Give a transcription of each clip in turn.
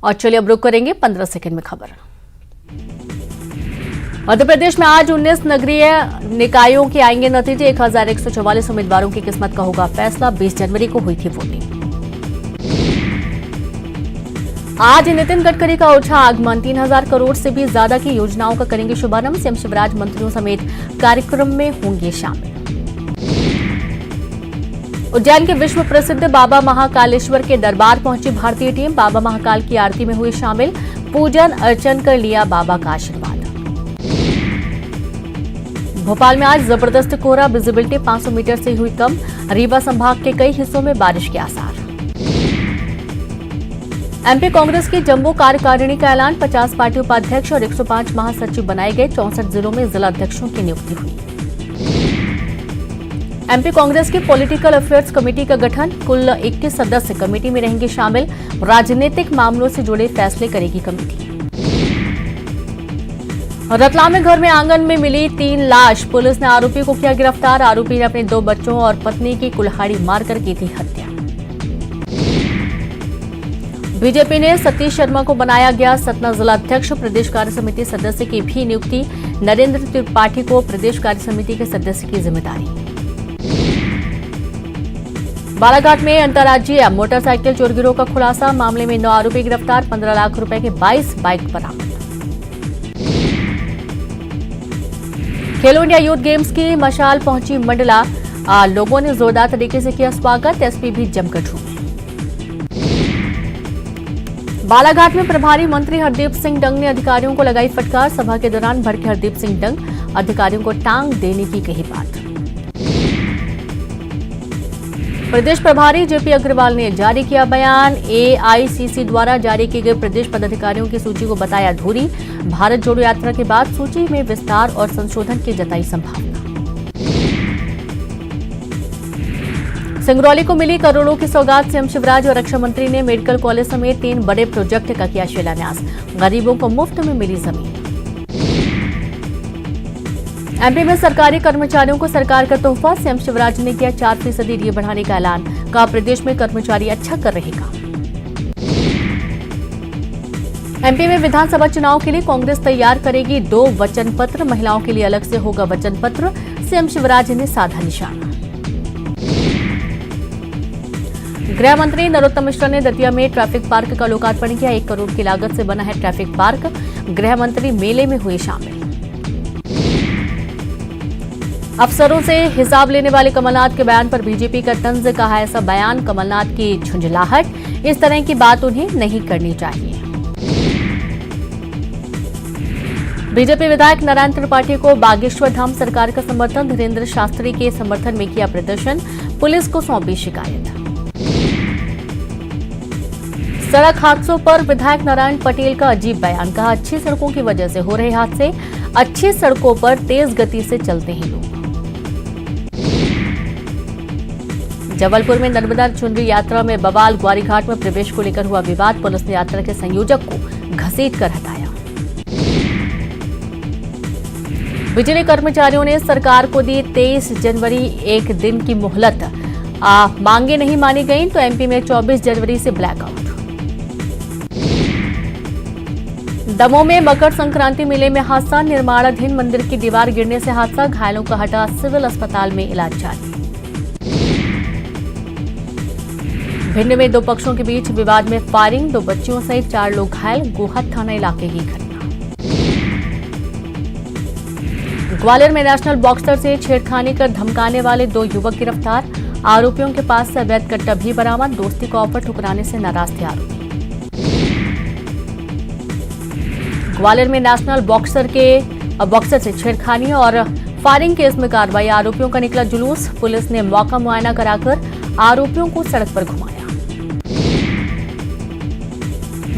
और चलिए अब रुक करेंगे 15 सेकंड में खबर। मध्य प्रदेश में आज 19 नगरीय निकायों के आएंगे नतीजे। 1144 उम्मीदवारों की किस्मत का होगा फैसला। 20 जनवरी को हुई थी वोटिंग। आज नितिन गडकरी का ओछा आगमन। 3000 करोड़ से भी ज्यादा की योजनाओं का करेंगे शुभारंभ। सीएम शिवराज मंत्रियों समेत कार्यक्रम में होंगे शामिल। उज्जैन के विश्व प्रसिद्ध बाबा महाकालेश्वर के दरबार पहुंची भारतीय टीम। बाबा महाकाल की आरती में हुई शामिल। पूजन अर्चन कर लिया बाबा का आशीर्वाद। भोपाल में आज जबरदस्त कोहरा। विजिबिलिटी 500 मीटर से हुई कम। रीवा संभाग के कई हिस्सों में बारिश के आसार। एमपी कांग्रेस की जम्मू कार्यकारिणी का ऐलान। 50 पार्टी उपाध्यक्ष और 105 महासचिव बनाए गए। 64 जिलों में जिला अध्यक्षों की नियुक्ति हुई। एमपी कांग्रेस की पॉलिटिकल अफेयर्स कमेटी का गठन। कुल 21 सदस्य कमेटी में रहेंगे शामिल। राजनीतिक मामलों से जुड़े फैसले करेगी कमेटी। रतलाम में घर में आंगन में मिली 3 लाश। पुलिस ने आरोपी को किया गिरफ्तार। आरोपी ने अपने 2 बच्चों और पत्नी की कुल्हाड़ी मारकर की थी हत्या। बीजेपी ने सतीश शर्मा को बनाया गया सतना जिला अध्यक्ष। प्रदेश कार्य समिति सदस्य की भी नियुक्ति। नरेंद्र त्रिपाठी को प्रदेश कार्य समिति के सदस्य की जिम्मेदारी। बालाघाट में अंतर्राज्यीय मोटरसाइकिल चोर गिरोह का खुलासा। मामले में 9 आरोपी गिरफ्तार। 15 लाख रुपए के 22 बाइक बरामद। खेलो इंडिया यूथ गेम्स की मशाल पहुंची मंडला। लोगों ने जोरदार तरीके से किया स्वागत। एसपी भी जमकर झूमे। बालाघाट में प्रभारी मंत्री हरदीप सिंह डंग ने अधिकारियों को लगाई फटकार। सभा के दौरान भड़के हरदीप सिंह डंग। अधिकारियों को टांग देने की कही बात। प्रदेश प्रभारी जेपी अग्रवाल ने जारी किया बयान। एआईसीसी द्वारा जारी की गई प्रदेश पदाधिकारियों की सूची को बताया अधूरी। भारत जोड़ो यात्रा के बाद सूची में विस्तार और संशोधन की जताई संभावना। सिंगरौली को मिली करोड़ों की सौगात। सीएम शिवराज और रक्षा मंत्री ने मेडिकल कॉलेज समेत 3 बड़े प्रोजेक्ट का किया शिलान्यास। गरीबों को मुफ्त में मिली जमीन। एमपी में सरकारी कर्मचारियों को सरकार का तोहफा। सीएम शिवराज ने किया 4% डीए बढ़ाने का ऐलान। कहा प्रदेश में कर्मचारी अच्छा कर रहे काम। एमपी में विधानसभा चुनाव के लिए कांग्रेस तैयार करेगी 2 वचन पत्र। महिलाओं के लिए अलग से होगा वचन पत्र। सीएम शिवराज ने साधा निशाना। गृह मंत्री नरोत्तम मिश्रा ने दतिया में ट्रैफिक पार्क का लोकार्पण किया। 1 करोड़ की लागत से बना है ट्रैफिक पार्क। गृह मंत्री मेले में हुए शामिल। अफसरों से हिसाब लेने वाले कमलनाथ के बयान पर बीजेपी का तंज। कहा ऐसा बयान कमलनाथ की झुंझलाहट। इस तरह की बात उन्हें नहीं करनी चाहिए। बीजेपी विधायक नारायण त्रिपाठी को बागेश्वर धाम सरकार का समर्थन। धीरेन्द्र शास्त्री के समर्थन में किया प्रदर्शन। पुलिस को सौंपी शिकायत। सड़क हादसों पर विधायक नारायण पटेल का अजीब बयान। कहा अच्छी सड़कों की वजह से हो रहे हादसे। अच्छी सड़कों पर तेज गति से चलते हैं लोग। जबलपुर में नर्मदा चुनरी यात्रा में बवाल। ग्वारीघाट में प्रवेश को लेकर हुआ विवाद। पुलिस ने यात्रा के संयोजक को घसीटकर हटाया। बिजली कर्मचारियों ने सरकार को दी 23 जनवरी 1 दिन की मोहलत। मांगे नहीं मानी गईं तो एमपी में 24 जनवरी से ब्लैकआउट। दमोह में मकर संक्रांति मेले में हादसा। निर्माणाधीन मंदिर की दीवार गिरने से हादसा। घायलों का हटा सिविल अस्पताल में इलाज जारी। भिंड में 2 पक्षों के बीच विवाद में फायरिंग। 2 बच्चियों सहित 4 लोग घायल। गोहद थाना इलाके की घटना। ग्वालियर में नेशनल बॉक्सर से छेड़खानी कर धमकाने वाले 2 युवक गिरफ्तार। आरोपियों के पास से अवैध कट्टा भी बरामद। दोस्ती का ऑफर ठुकराने से नाराज थे आरोपी। ग्वालियर में नेशनल बॉक्सर से छेड़खानी और फायरिंग केस में कार्रवाई। आरोपियों का निकला जुलूस। पुलिस ने मौका मुआयना कराकर आरोपियों को सड़क पर घुमाया।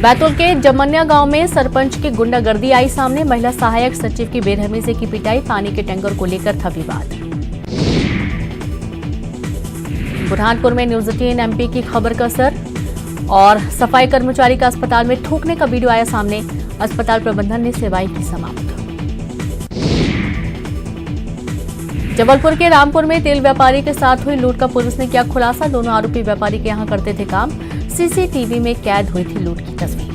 बैतूल के जमनिया गांव में सरपंच की गुंडागर्दी आई सामने। महिला सहायक सचिव की बेरहमी से की पिटाई। पानी के टैंकर को लेकर था विवाद। बुरहानपुर में न्यूज 18 एमपी की खबर का असर। और सफाई कर्मचारी का अस्पताल में थूकने का वीडियो आया सामने। अस्पताल प्रबंधन ने सेवाएं की समाप्त। जबलपुर के रामपुर में तेल व्यापारी के साथ हुई लूट का पुलिस ने किया खुलासा। दोनों आरोपी व्यापारी के यहां करते थे काम। सीसीटीवी में कैद हुई थी लूट की तस्वीर।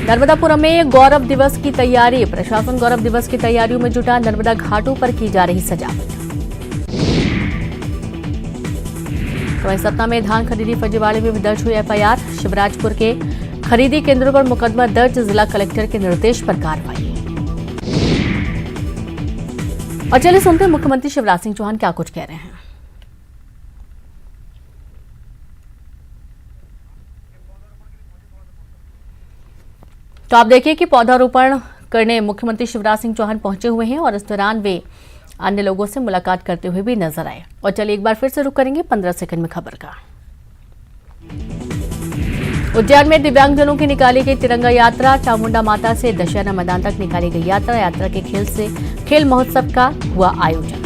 नर्मदापुरम में गौरव दिवस की तैयारी। प्रशासन गौरव दिवस की तैयारियों में जुटा। नर्मदा घाटों पर की जा रही सजावट। वहीं सतना में धान खरीदी फर्जीवाड़े में भी दर्ज हुई एफआईआर। शिवराजपुर के खरीदी केंद्रों पर मुकदमा दर्ज। जिला कलेक्टर के निर्देश पर कार्रवाई। और चलिए सुनते हैं मुख्यमंत्री शिवराज सिंह चौहान क्या कुछ कह रहे हैं। तो आप देखिए कि पौधारोपण करने मुख्यमंत्री शिवराज सिंह चौहान पहुंचे हुए हैं और इस दौरान वे अन्य लोगों से मुलाकात करते हुए भी नजर आए। और चलिए एक बार फिर से रुक करेंगे 15 सेकंड में खबर का। उज्जैन में दिव्यांगजनों की निकाली गई तिरंगा यात्रा। चामुंडा माता से दशहरा मैदान तक निकाली गई यात्रा। यात्रा के खेल महोत्सव का हुआ आयोजन।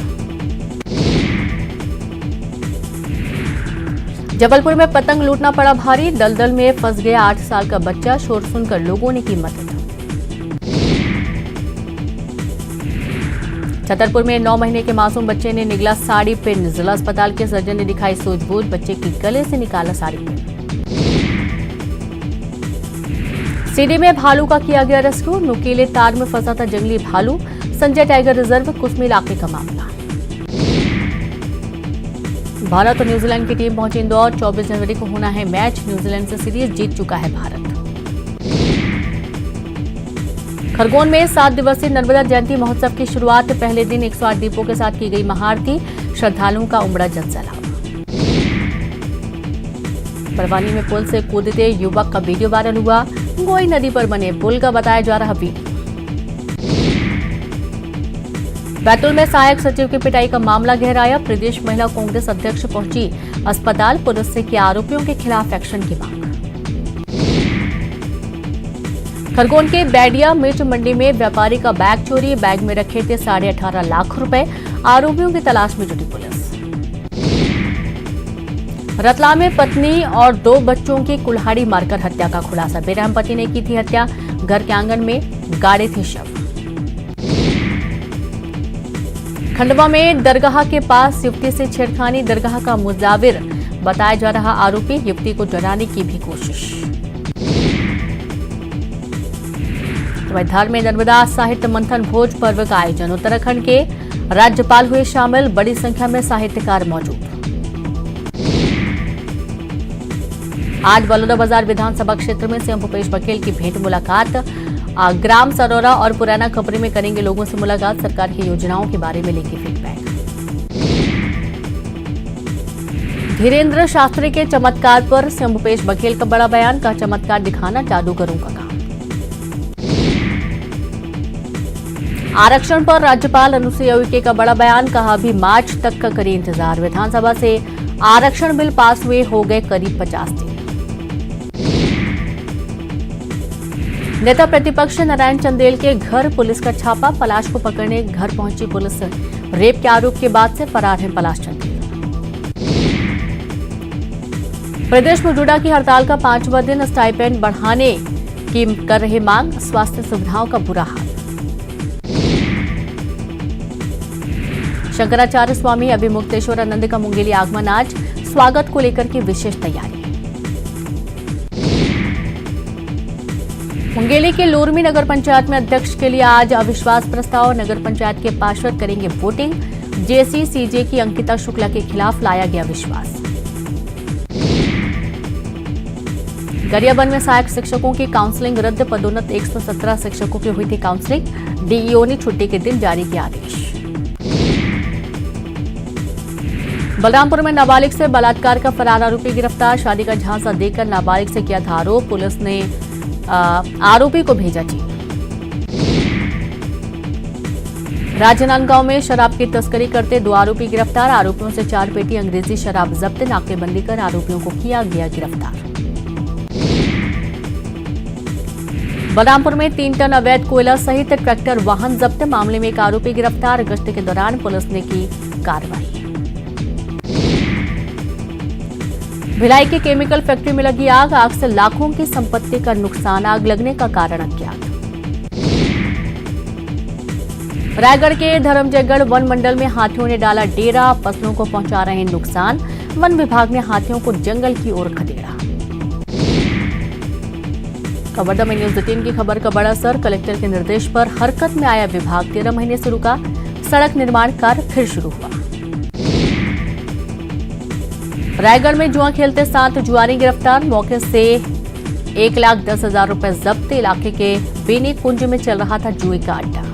जबलपुर में पतंग लूटना पड़ा भारी। दलदल में फंस गया 8 साल का बच्चा। शोर सुनकर लोगों ने की मदद। छतरपुर में 9 महीने के मासूम बच्चे ने निगला साड़ी पिन। जिला अस्पताल के सर्जन ने दिखाई सूझबूझ। बच्चे की गले से निकाला साड़ी पिन। सीडी में भालू का किया गया रेस्क्यू। नुकीले तार में फंसा था जंगली भालू। संजय टाइगर रिजर्व कुसमी इलाके का मामला। भारत और न्यूजीलैंड की टीम पहुंची इंदौर। 24 जनवरी को होना है मैच। न्यूजीलैंड से सीरीज जीत चुका है भारत। खरगोन में 7 दिवसीय नर्मदा जयंती महोत्सव की शुरुआत। पहले दिन 108 दीपों के साथ की गई महाआरती। श्रद्धालुओं का उमड़ा जनसैलाब। बड़वानी में पुल से कूदते युवक का वीडियो वायरल हुआ। गोई नदी पर बने पुल का बताया जा रहा वीडियो। बैतूल में सहायक सचिव की पिटाई का मामला गहराया। प्रदेश महिला कांग्रेस अध्यक्ष पहुंची अस्पताल। पुलिस से किया आरोपियों के खिलाफ एक्शन की मांग। खरगोन के बैडिया मिर्च मंडी में व्यापारी का बैग चोरी। बैग में रखे थे 18.5 लाख रुपए। आरोपियों की तलाश में जुटी पुलिस। रतलाम में पत्नी और 2 बच्चों की कुल्हाड़ी मारकर हत्या का खुलासा। बेरहम पति ने की थी हत्या। घर के आंगन में गाड़े थे शव। खंडवा में दरगाह के पास युवती से छेड़खानी। दरगाह का मुजाविर बताया जा रहा आरोपी। युवती को जलाने की भी कोशिश। धार में नर्मदा साहित्य मंथन भोज पर्व का आयोजन। उत्तराखंड के राज्यपाल हुए शामिल। बड़ी संख्या में साहित्यकार मौजूद। आज बलौदाबाजार विधानसभा क्षेत्र में सीएम भूपेश बघेल की भेंट मुलाकात। ग्राम सरौरा और पुराना खपरी में करेंगे लोगों से मुलाकात। सरकार की योजनाओं के बारे में लेंगे फीडबैक। धीरेन्द्र शास्त्री के चमत्कार पर सीएम भूपेश बघेल का बड़ा बयान। का चमत्कार दिखाना जादूगरों का काम। आरक्षण पर राज्यपाल अनुसुईया उइके का बड़ा बयान। कहा अभी मार्च तक का करें इंतजार। विधानसभा से आरक्षण बिल पास हुए हो गए करीब 50 दिन। नेता प्रतिपक्ष नारायण चंदेल के घर पुलिस का छापा। पलाश को पकड़ने घर पहुंची पुलिस। रेप के आरोप के बाद से फरार है पलाश चंदेल। प्रदेश में जुड़ा की हड़ताल का 5वां दिन। स्टाइपेंड बढ़ाने की कर रहे मांग। स्वास्थ्य सुविधाओं का बुरा हाल। शंकराचार्य स्वामी अभिमुक्तेश्वर आनंद का मुंगेली आगमन आज। स्वागत को लेकर की विशेष तैयारी। मुंगेली के लोरमी नगर पंचायत में अध्यक्ष के लिए आज अविश्वास प्रस्ताव। नगर पंचायत के पार्षद करेंगे वोटिंग। जेसी सीजे की अंकिता शुक्ला के खिलाफ लाया गया विश्वास। गरियाबंद में सहायक शिक्षकों की काउंसलिंग रद्द। पदोन्नत 117 शिक्षकों की हुई थी काउंसलिंग। डीईओ ने छुट्टी के दिन जारी किया आदेश। बलरामपुर में नाबालिग से बलात्कार का फरार आरोपी गिरफ्तार। शादी का झांसा देकर नाबालिग से किया था आरोप। पुलिस ने आरोपी को भेजा जेल। राजनांदगांव में शराब की तस्करी करते 2 आरोपी गिरफ्तार। आरोपियों से 4 पेटी अंग्रेजी शराब जब्त। नाकेबंदी कर आरोपियों को किया गया गिरफ्तार। बलरामपुर में 3 टन अवैध कोयला सहित ट्रैक्टर वाहन जब्त। मामले में एक आरोपी गिरफ्तार। गश्त के दौरान पुलिस ने की कार्रवाई। भिलाई के केमिकल फैक्ट्री में लगी आग। आग से लाखों की संपत्ति का नुकसान। आग लगने का कारण अज्ञात। रायगढ़ के धर्मजयगढ़ वन मंडल में हाथियों ने डाला डेरा। फसलों को पहुंचा रहे नुकसान। वन विभाग ने हाथियों को जंगल की ओर खदेड़ा। कवर्धा में न्यूज 18 की खबर का बड़ा असर। कलेक्टर के निर्देश पर हरकत में आया विभाग। 13 महीने से रुका सड़क निर्माण कार्य फिर शुरू हुआ। रायगढ़ में जुआ खेलते 7 जुआरी गिरफ्तार। मौके से 1,10,000 रुपए जब्त। इलाके के बेनी कुंज में चल रहा था जुए का अड्डा।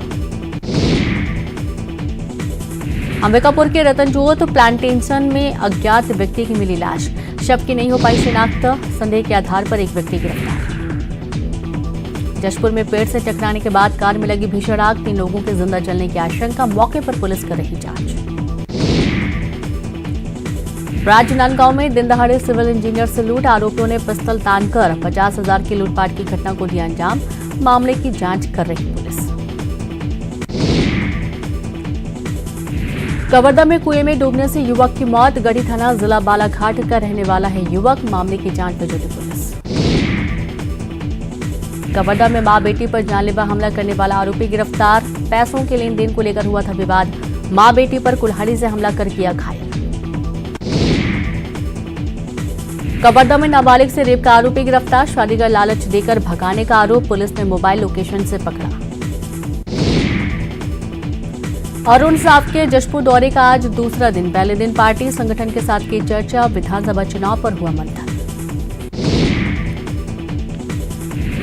अंबिकापुर के रतनजोत प्लांटेशन में अज्ञात व्यक्ति की मिली लाश। शव की नहीं हो पाई शिनाख्त। संदेह के आधार पर एक व्यक्ति गिरफ्तार। जशपुर में पेड़ से टकराने के बाद कार में लगी भीषण आग। 3 लोगों के जिंदा जलने की आशंका। मौके पर पुलिस कर रही जांच। राजनांदगांव में दिन दहाड़े सिविल इंजीनियर से लूट। आरोपियों ने पिस्तौल तानकर 50,000 की लूटपाट की घटना को दिया अंजाम। मामले की जांच कर रही पुलिस। कवर्धा में कुएं में डूबने से युवक की मौत। गढ़ी थाना जिला बालाघाट का रहने वाला है युवक। मामले की जांच में जुटी पुलिस। कवर्धा में मां बेटी पर जानलेवा हमला करने वाला आरोपी गिरफ्तार। पैसों के लेन देन को लेकर हुआ था विवाद। मां बेटी पर कुल्हाड़ी से हमला कर किया घायल। कवर्धा में नाबालिग से रेप का आरोपी गिरफ्तार। शादी का लालच देकर भगाने का आरोप। पुलिस ने मोबाइल लोकेशन से पकड़ा। अरुण साफ के जशपुर दौरे का आज दूसरा दिन। पहले दिन पार्टी संगठन के साथ की चर्चा। विधानसभा चुनाव पर हुआ मंथन।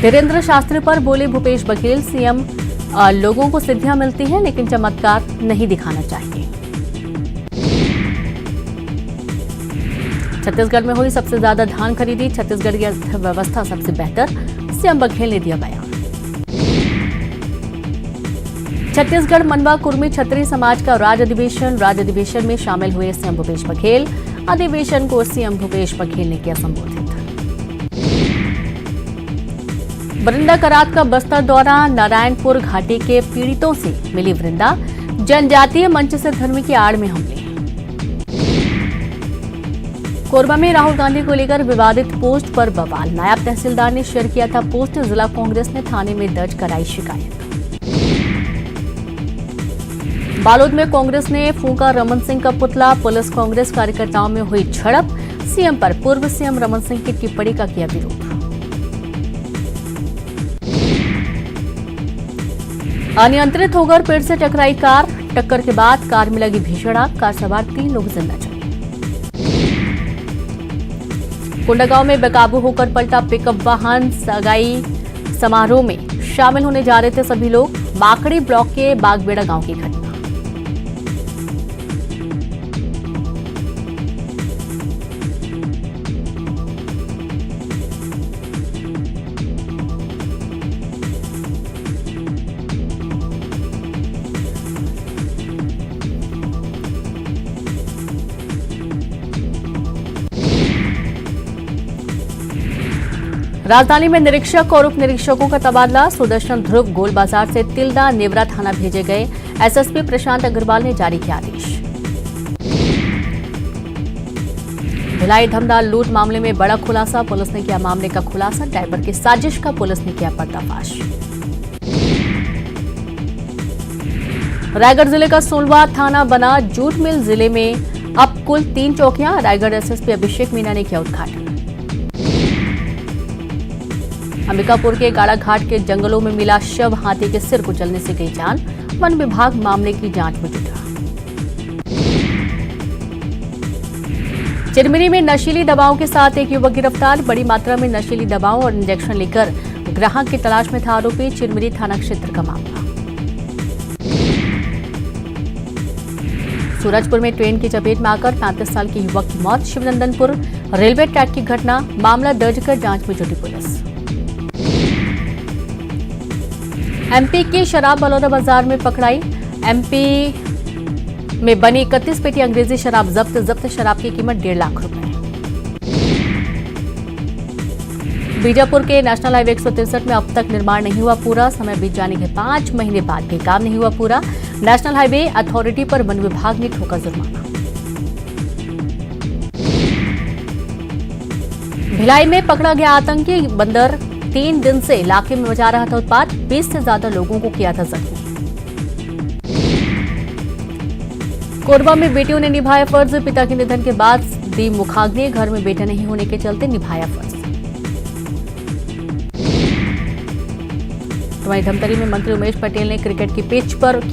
धीरेन्द्र शास्त्री पर बोले भूपेश बघेल। सीएम लोगों को सिद्धियां मिलती हैं लेकिन चमत्कार नहीं दिखाना चाहिए। छत्तीसगढ़ में हुई सबसे ज्यादा धान खरीदी। छत्तीसगढ़ की अर्थव्यवस्था सबसे बेहतर। सीएम बघेल ने दिया बयान। छत्तीसगढ़ मनवा कुर्मी छत्री समाज का राज्य अधिवेशन में शामिल हुए सीएम भूपेश बघेल। अधिवेशन को सीएम भूपेश बघेल ने किया संबोधित। वृंदा करात का बस्तर दौरा। नारायणपुर घाटी के पीड़ितों से मिली वृंदा। जनजातीय मंच से धर्म की आड़ में हमले। कोरबा में राहुल गांधी को लेकर विवादित पोस्ट पर बवाल। नायब तहसीलदार ने शेयर किया था पोस्ट। जिला कांग्रेस ने थाने में दर्ज कराई शिकायत। बालोद में कांग्रेस ने फूंका रमन सिंह का पुतला। पुलिस कांग्रेस कार्यकर्ताओं में हुई झड़प। सीएम पर पूर्व सीएम रमन सिंह की टिप्पणी का किया विरोध। अनियंत्रित होकर पेड़ से टकराई कार। टक्कर के बाद कार में लगी भीषण आग। कार सवार 3 लोग जिंदा जले। कोंडागांव में बेकाबू होकर पलटा पिकअप वाहन। सगाई समारोह में शामिल होने जा रहे थे सभी लोग। माकड़ी ब्लॉक के बागबेड़ा गांव की घटना। राजधानी में निरीक्षक और उप निरीक्षकों का तबादला। सुदर्शन ध्रुव गोल बाजार से तिल्दा नेवरा थाना भेजे गए। एसएसपी प्रशांत अग्रवाल ने जारी किया आदेश। भिलाई धमदार लूट मामले में बड़ा खुलासा। पुलिस ने किया मामले का खुलासा। ड्राइवर की साजिश का पुलिस ने किया पर्दाफाश। रायगढ़ जिले का सोलवा थाना बना जूट मिल। जिले में अब कुल 3 चौकियां। रायगढ़ एसएसपी अभिषेक मीणा ने किया उद्घाटन। अंबिकापुर के गाड़ाघाट के जंगलों में मिला शव। हाथी के सिर कुचलने से गई जान। वन विभाग मामले की जांच में जुटा। चिरमिरी में नशीली दवाओं के साथ एक युवक गिरफ्तार। बड़ी मात्रा में नशीली दवाओं और इंजेक्शन लेकर ग्राहक की तलाश में था आरोपी। चिरमिरी थाना क्षेत्र का मामला। सूरजपुर में ट्रेन की चपेट में आकर 35 साल के युवक की मौत। शिवनंदनपुर रेलवे ट्रैक की घटना। मामला दर्ज कर जांच में जुटी पुलिस। एमपी की शराब बलौदाबाजार में पकड़ाई। एमपी में बनी 31 पेटी अंग्रेजी शराब जब्त। जब्त शराब की कीमत 1.5 लाख रुपए। बीजापुर के नेशनल हाईवे 163 में अब तक निर्माण नहीं हुआ पूरा। समय बीत जाने के 5 महीने बाद भी काम नहीं हुआ पूरा। नेशनल हाईवे अथॉरिटी पर वन विभाग ने ठोका जुर्माना। भिलाई में पकड़ा गया आतंकी बंदर। 3 दिन से इलाके में मचा रहा था उत्पात। 20 से ज्यादा लोगों को किया था जख्मी। कोरबा में बेटियों ने निभाया फर्ज। पिता के निधन के बाद दी मुखाग्नि। घर में बेटा नहीं होने के चलते निभाया फर्ज। वहीं धमतरी में मंत्री उमेश पटेल ने क्रिकेट की पिच पर की